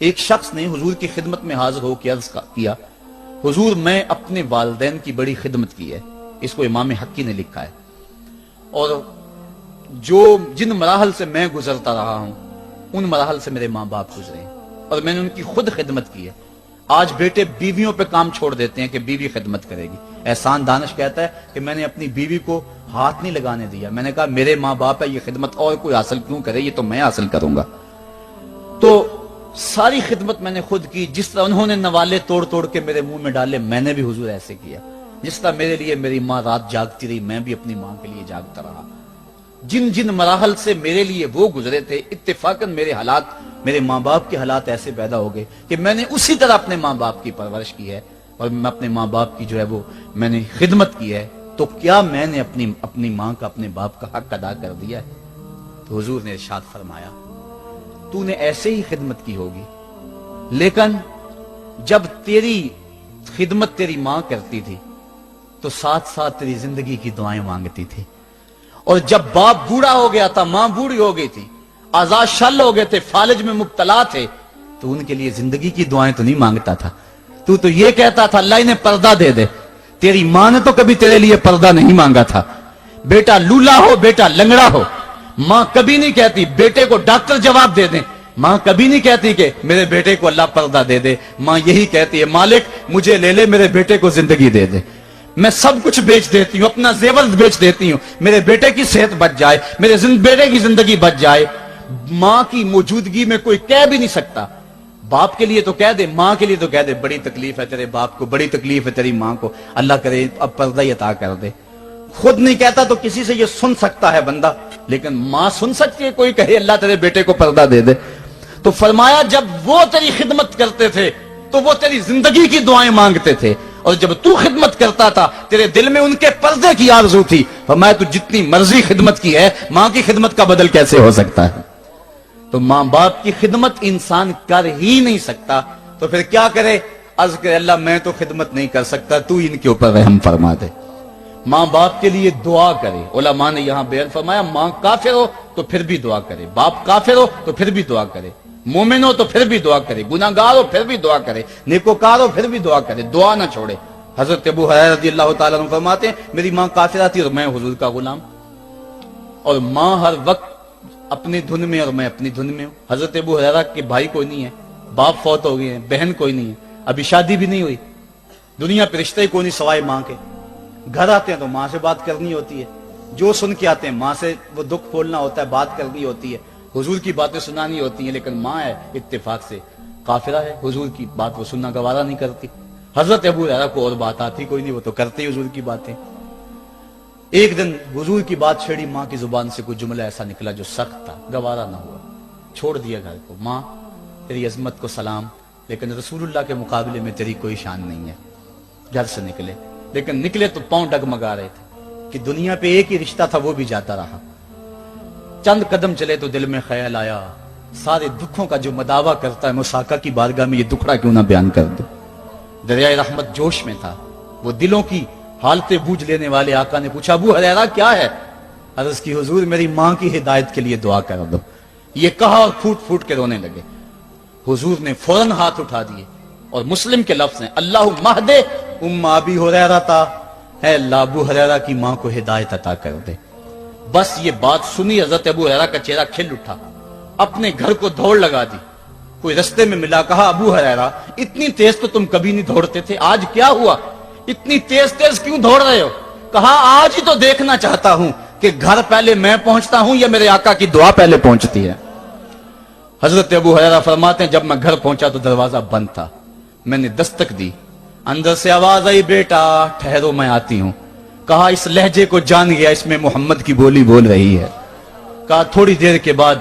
ایک شخص نے حضور کی خدمت میں حاضر ہو کے عرض کیا، حضور میں اپنے والدین کی بڑی خدمت کی ہے. اس کو امام حقی نے لکھا ہے. اور جن مراحل سے میں گزرتا رہا ہوں ان مراحل سے میرے ماں باپ گزرے ہیں اور میں نے ان کی خود خدمت کی ہے. آج بیٹے بیویوں پہ کام چھوڑ دیتے ہیں کہ بیوی خدمت کرے گی. احسان دانش کہتا ہے کہ میں نے اپنی بیوی کو ہاتھ نہیں لگانے دیا. میں نے کہا میرے ماں باپ ہے، یہ خدمت اور کوئی حاصل کیوں کرے، یہ تو میں حاصل کروں گا. تو ساری خدمت میں نے خود کی. جس طرح انہوں نے نوالے توڑ توڑ کے میرے منہ میں ڈالے، میں نے بھی حضور ایسے کیا. جس طرح میرے لیے میری ماں رات جاگتی رہی، میں بھی اپنی ماں کے لیے جاگتا رہا. جن جن مراحل سے میرے لیے وہ گزرے تھے، اتفاقاً میرے حالات، میرے ماں باپ کے حالات ایسے پیدا ہو گئے کہ میں نے اسی طرح اپنے ماں باپ کی پرورش کی ہے اور میں اپنے ماں باپ کی جو ہے وہ میں نے خدمت کی ہے. تو کیا میں نے اپنی ماں کا، اپنے باپ کا حق ادا کر دیا ہے؟ تو حضور نے ارشاد فرمایا، تو نے ایسے ہی خدمت کی ہوگی، لیکن جب تیری خدمت تیری ماں کرتی تھی تو ساتھ ساتھ تیری زندگی کی دعائیں مانگتی تھی. اور جب باپ بوڑھا ہو گیا تھا، ماں بوڑھی ہو گئی تھی، آزاد شل ہو گئے تھے، فالج میں مبتلا تھے، تو ان کے لیے زندگی کی دعائیں تو نہیں مانگتا تھا. تو یہ کہتا تھا اللہ انہیں پردہ دے دے. تیری ماں نے تو کبھی تیرے لیے پردہ نہیں مانگا تھا. بیٹا لولا ہو، بیٹا لنگڑا ہو، ماں کبھی نہیں کہتی بیٹے کو ڈاکٹر جواب دے دیں. ماں کبھی نہیں کہتی کہ میرے بیٹے کو اللہ پردہ دے دے. ماں یہی کہتی ہے مالک مجھے لے لے، میرے بیٹے کو زندگی دے دے. میں سب کچھ بیچ دیتی ہوں، اپنا زیور بیچ دیتی ہوں، میرے بیٹے کی صحت بچ جائے، میرے بیٹے کی زندگی بچ جائے. ماں کی موجودگی میں کوئی کہہ بھی نہیں سکتا. باپ کے لیے تو کہہ دے، ماں کے لیے تو کہہ دے بڑی تکلیف ہے تیرے باپ کو، بڑی تکلیف ہے تیری ماں کو، اللہ کرے اب پردہ ہی عطا کر دے. خود نہیں کہتا تو کسی سے یہ سن سکتا ہے بندہ، لیکن ماں سن سکتی ہے کوئی کہے اللہ تیرے بیٹے کو پردہ دے دے. تو فرمایا جب وہ تیری خدمت کرتے تھے تو وہ تیری زندگی کی دعائیں مانگتے تھے، اور جب تو خدمت کرتا تھا تیرے دل میں ان کے پردے کی آرزو تھی. فرمایا تو جتنی مرضی خدمت کی ہے، ماں کی خدمت کا بدل کیسے ہو سکتا ہے؟ تو ماں باپ کی خدمت انسان کر ہی نہیں سکتا، تو پھر کیا کرے؟ عرض کرے اللہ میں تو خدمت نہیں کر سکتا، تو ان کے اوپر رحم فرما دے. ماں باپ کے لیے دعا کرے. علماء نے یہاں بیان فرمایا ماں کافر ہو تو پھر بھی دعا کرے، باپ کافر ہو تو پھر بھی دعا کرے، مومن ہو تو پھر بھی دعا کرے، گناہگار ہو پھر بھی دعا کرے، نیکوکار ہو پھر بھی دعا کرے، دعا نہ چھوڑے. حضرت ابو ہریرہ رضی اللہ تعالیٰ عنہ فرماتے ہیں میری ماں کافرہ تھی اور میں حضور کا غلام، اور ماں ہر وقت اپنی دھن میں اور میں اپنی دھن میں ہوں. حضرت ابو ہریرہ کے بھائی کوئی نہیں ہے، باپ فوت ہو گئے ہیں، بہن کوئی نہیں ہے، ابھی شادی بھی نہیں ہوئی، دنیا پہ رشتے کوئی نہیں سوائے ماں کے. گھر آتے ہیں تو ماں سے بات کرنی ہوتی ہے، جو سن کے آتے ہیں ماں سے وہ دکھ کھولنا ہوتا ہے، بات کرنی ہوتی ہے، حضور کی باتیں سنانی ہوتی ہیں. لیکن ماں ہے اتفاق سے کافرہ ہے، حضور کی بات وہ سننا گوارا نہیں کرتی. حضرت ابو ہریرہ کو اور بات آتی کوئی نہیں، وہ تو کرتے حضور کی باتیں. ایک دن حضور کی بات چھیڑی، ماں کی زبان سے کوئی جملہ ایسا نکلا جو سخت تھا، گوارا نہ ہوا، چھوڑ دیا گھر کو. ماں تیری عظمت کو سلام، لیکن رسول اللہ کے مقابلے میں تیری کوئی شان نہیں ہے. گھر سے نکلے، لیکن نکلے تو پاؤں ڈگمگا رہے تھے کہ دنیا پہ ایک ہی رشتہ تھا وہ بھی جاتا رہا. چند قدم چلے تو دل میں خیال آیا سارے دکھوں کا جو مداوع کرتا ہے مساقہ کی بارگاہ میں یہ دکھڑا کیوں نہ بیان کر دو. دریائے رحمت جوش میں تھا، وہ دلوں کی حالتیں بوجھ لینے والے آقا نے پوچھا ابو ہریرہ کیا ہے؟ عرض کی حضور میری ماں کی ہدایت کے لیے دعا کر دو. یہ کہا اور پھوٹ پھوٹ کے رونے لگے. حضور نے فوراً ہاتھ اٹھا دیے اور مسلم کے لفظ ہیں اللہم اہد ام ابی ہریرہ، اے اللہ ابو ہریرہ کی ماں کو ہدایت عطا کر دے. بس یہ بات سنی حضرت ابو ہریرہ کا چہرہ کھل اٹھا، اپنے گھر کو دوڑ لگا دی. کوئی رستے میں ملا، کہا ابو ہریرہ اتنی تیز تو تم کبھی نہیں دوڑتے تھے، آج کیا ہوا؟ اتنی تیز تیز کیوں دوڑ رہے ہو؟ کہا آج ہی تو دیکھنا چاہتا ہوں کہ گھر پہلے میں پہنچتا ہوں یا میرے آقا کی دعا پہلے پہنچتی ہے. حضرت ابو ہریرہ فرماتے ہیں جب میں گھر پہنچا تو دروازہ بند تھا. میں نے دستک دی، اندر سے آواز آئی بیٹا ٹھہرو میں آتی ہوں. کہا اس لہجے کو جان گیا، اس میں محمد کی بولی بول رہی ہے. کہا تھوڑی دیر کے بعد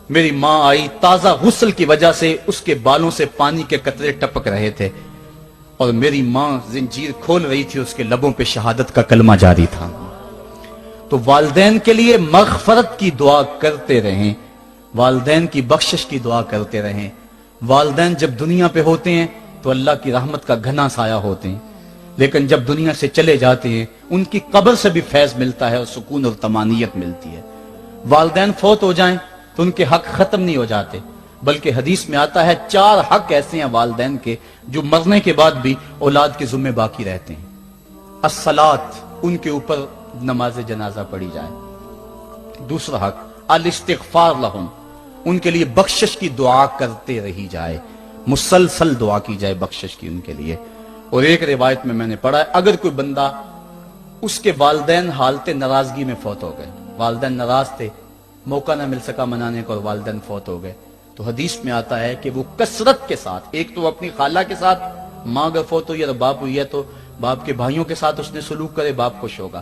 میری ماں آئی، تازہ غسل کی وجہ سے اس کے بالوں سے پانی کے قطرے ٹپک رہے تھے، اور میری ماں زنجیر کھول رہی تھی، اس کے لبوں پہ شہادت کا کلمہ جاری تھا. تو والدین کے لیے مغفرت کی دعا کرتے رہیں، والدین کی بخشش کی دعا کرتے رہیں. والدین جب دنیا پہ ہوتے ہیں تو اللہ کی رحمت کا گھنا سایہ ہوتے ہیں، لیکن جب دنیا سے چلے جاتے ہیں ان کی قبر سے بھی فیض ملتا ہے اور سکون اور طمانینت ملتی ہے. والدین فوت ہو جائیں تو ان کے حق ختم نہیں ہو جاتے. بلکہ حدیث میں آتا ہے 4 حق ایسے ہیں والدین کے جو مرنے کے بعد بھی اولاد کے ذمہ باقی رہتے ہیں۔ الصلاۃ، ان کے اوپر نماز جنازہ پڑھی جائے۔ دوسرا حق الاستغفار لہم، ان کے لیے بخشش کی دعا کرتے رہی جائے، مسلسل دعا کی جائے بخشش کی ان کے لیے۔ اور ایک روایت میں نے پڑھا ہے اگر کوئی بندہ اس کے والدین حالت ناراضگی میں فوت ہو گئے، والدین ناراض تھے، موقع نہ مل سکا منانے کا اور والدین فوت ہو گئے، تو حدیث میں آتا ہے کہ وہ کثرت کے ساتھ، ایک تو اپنی خالہ کے ساتھ، ماں اگر فوت ہوئی ہے تو باپ ہوئی ہے تو باپ کے بھائیوں کے ساتھ اس نے سلوک کرے، باپ خوش ہوگا۔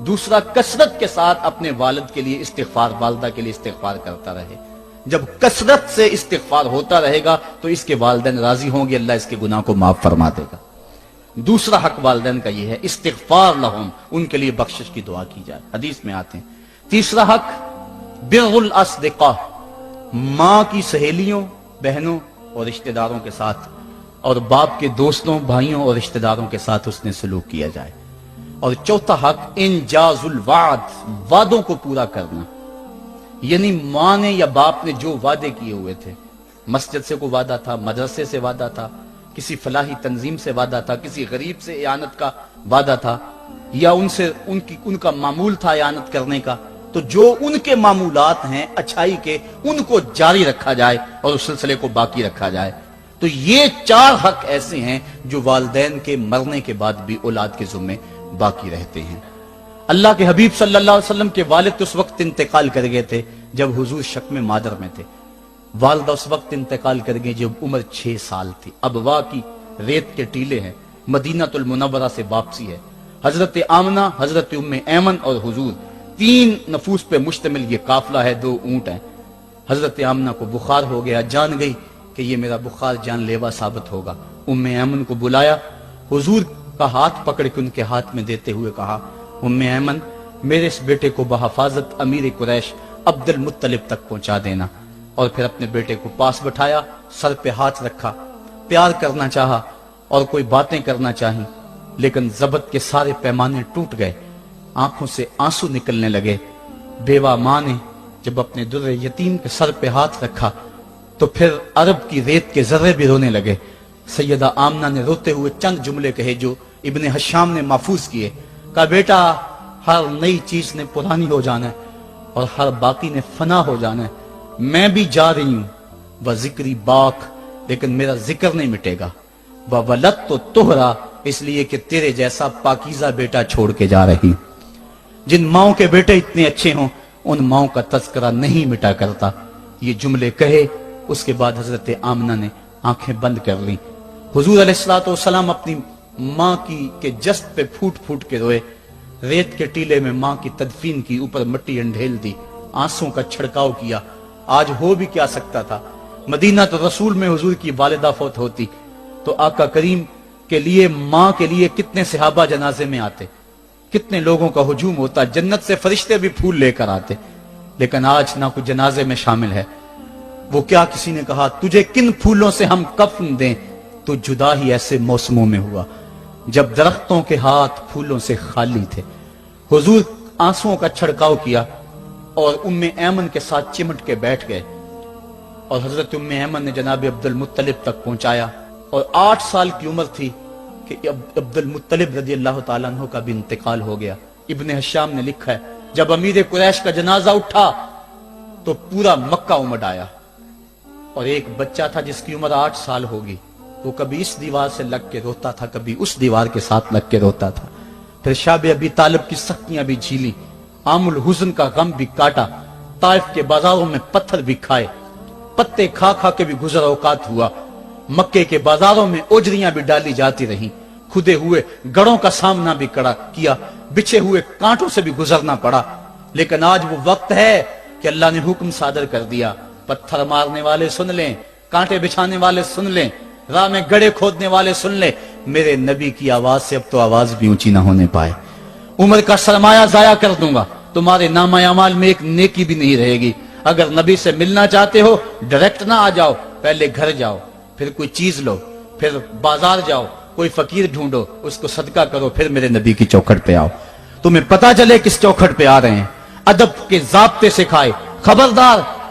دوسرا کثرت کے ساتھ اپنے والد کے لیے استغفار، والدہ کے لیے استغفار کرتا رہے۔ جب کثرت سے استغفار ہوتا رہے گا تو اس کے والدین راضی ہوں گے، اللہ اس کے گناہ کو معاف فرما دے گا۔ دوسرا حق والدین کا یہ ہے استغفار لہم، ان کے لیے بخشش کی دعا کی جائے، حدیث میں آتے ہیں۔ تیسرا حق بر الاصدقاء، ماں کی سہیلیوں، بہنوں اور رشتہ داروں کے ساتھ، اور باپ کے دوستوں، بھائیوں اور رشتہ داروں کے ساتھ اس نے سلوک کیا جائے۔ اور چوتھا حق انجاز الوعد، وعدوں کو پورا کرنا، یعنی ماں نے یا باپ نے جو وعدے کیے ہوئے تھے، مسجد سے کوئی وعدہ تھا، مدرسے سے وعدہ تھا، کسی فلاحی تنظیم سے وعدہ تھا، کسی غریب سے اعانت کا وعدہ تھا، یا ان کا معمول تھا اعانت کرنے کا، تو جو ان کے معمولات ہیں اچھائی کے، ان کو جاری رکھا جائے اور اس سلسلے کو باقی رکھا جائے۔ تو یہ 4 حق ایسے ہیں جو والدین کے مرنے کے بعد بھی اولاد کے ذمے باقی رہتے ہیں۔ اللہ کے حبیب صلی اللہ علیہ وسلم کے والد اس وقت انتقال کر گئے تھے جب حضور شکم مادر میں تھے، والدہ اس وقت انتقال کر گئی جب عمر 6 سال تھی۔ ابوا کی ریت کے ٹیلے ہیں، مدینہ المنورہ سے واپسی ہے، حضرت آمنہ، حضرت ام ایمن اور حضور، 3 نفوس پہ مشتمل یہ قافلہ ہے، 2 اونٹ ہیں۔ حضرت آمنہ کو بخار ہو گیا، جان گئی کہ یہ میرا بخار جان لیوا ثابت ہوگا، ام ایمن کو بلایا، حضور کا ہاتھ پکڑ کے ان کے ہاتھ میں دیتے ہوئے کہا ام ایمن میرے اس بیٹے کو بحفاظت امیر قریش عبد المطلب تک پہنچا دینا۔ اور پھر اپنے بیٹے کو پاس بٹھایا، سر پہ ہاتھ رکھا، پیار کرنا چاہا اور کوئی باتیں کرنا چاہیں، لیکن ضبط کے سارے پیمانے ٹوٹ گئے، آنکھوں سے آنسو نکلنے لگے۔ بیوہ ماں نے جب اپنے در یتیم کے سر پہ ہاتھ رکھا تو پھر عرب کی ریت کے ذرے بھی رونے لگے۔ سیدہ آمنہ نے روتے ہوئے چند جملے کہے جو ابن حشام نے محفوظ کیے، کہا بیٹا ہر نئی چیز نے پرانی ہو جانا ہے اور ہر باقی نے فنا ہو جانا ہے، میں بھی جا رہی ہوں، وہ ذکری باق، لیکن میرا ذکر نہیں مٹے گا، وہ ولد تو تہرا، اس لیے کہ تیرے جیسا پاکیزہ بیٹا چھوڑ کے جا رہی۔ جن ماؤں کے بیٹے اتنے اچھے ہوں ان ماؤں کا تذکرہ نہیں مٹا کرتا۔ یہ جملے کہے اس کے بعد حضرت آمنہ نے آنکھیں بند کر لی۔ حضور علیہ الصلوۃ والسلام اپنی ماں کے جسد پہ پھوٹ پھوٹ کے روئے، ریت کے ٹیلے میں ماں کی تدفین کی، اوپر مٹی انڈھیل دی، آنسوں کا چھڑکاؤ کیا۔ آج ہو بھی کیا سکتا تھا، مدینہ تو رسول میں حضور کی والدہ فوت ہوتی تو آقا کریم کے لیے، ماں کے لیے کتنے صحابہ جنازے میں آتے، کتنے لوگوں کا ہجوم ہوتا، جنت سے فرشتے بھی پھول لے کر آتے، لیکن آج نہ کوئی جنازے میں شامل ہے۔ وہ کیا کسی نے کہا تجھے کن پھولوں سے ہم کفن دیں، تو جدا ہی ایسے موسموں میں ہوا جب درختوں کے ہاتھ پھولوں سے خالی تھے۔ حضور آنسوؤں کا چھڑکاؤ کیا اور ام ایمن کے ساتھ چمٹ کے بیٹھ گئے، اور حضرت ام ایمن نے جناب عبد المطلب تک پہنچایا، اور 8 سال کی عمر تھی کہ عبد المطلب رضی اللہ تعالیٰ عنہ کا بھی انتقال ہو گیا۔ ابن حشام نے لکھا ہے جب امیر قریش کا جنازہ اٹھا تو پورا مکہ امڈ آیا، اور ایک بچہ تھا جس کی عمر 8 سال ہوگی، وہ کبھی اس دیوار سے لگ کے روتا تھا، کبھی اس دیوار کے ساتھ لگ کے روتا تھا۔ پھر شاب ابی طالب کی سختیاں بھی جھیلی، عام الحزن کا غم بھی کاٹا، طائف کے بازاروں میں پتھر بھی کھائے، پتے کھا کھا کے بھی گزر اوقات ہوا، مکے کے بازاروں میں اوجریاں بھی ڈالی جاتی رہیں، کھدے ہوئے گڑوں کا سامنا بھی کیا، بچھے ہوئے کانٹوں سے بھی گزرنا پڑا۔ لیکن آج وہ وقت ہے کہ اللہ نے حکم صادر کر دیا، پتھر مارنے والے سن لیں، کانٹے بچھانے والے سن لیں، راہ میں گڑے کھودنے والے سن لیں، میرے نبی کی آواز سے اب تو آواز بھی اونچی نہ ہونے پائے۔ عمر کا سرمایہ ضائع کر دوں گا، تمہارے نامہ اعمال میں ایک نیکی بھی نہیں رہے گی۔ اگر نبی سے ملنا چاہتے ہو ڈائریکٹ نہ آ جاؤ، پہلے گھر جاؤ، پھر کوئی چیز لو، پھر بازار جاؤ، کوئی فقیر ڈھونڈو، اس کو صدقہ کرو، پھر میرے نبی کی چوکھٹ پہ آؤ، تمہیں پتا چلے کس چوکھٹ پہ آ رہے ہیں۔ ادب کے ضابطے سکھائے، خبردار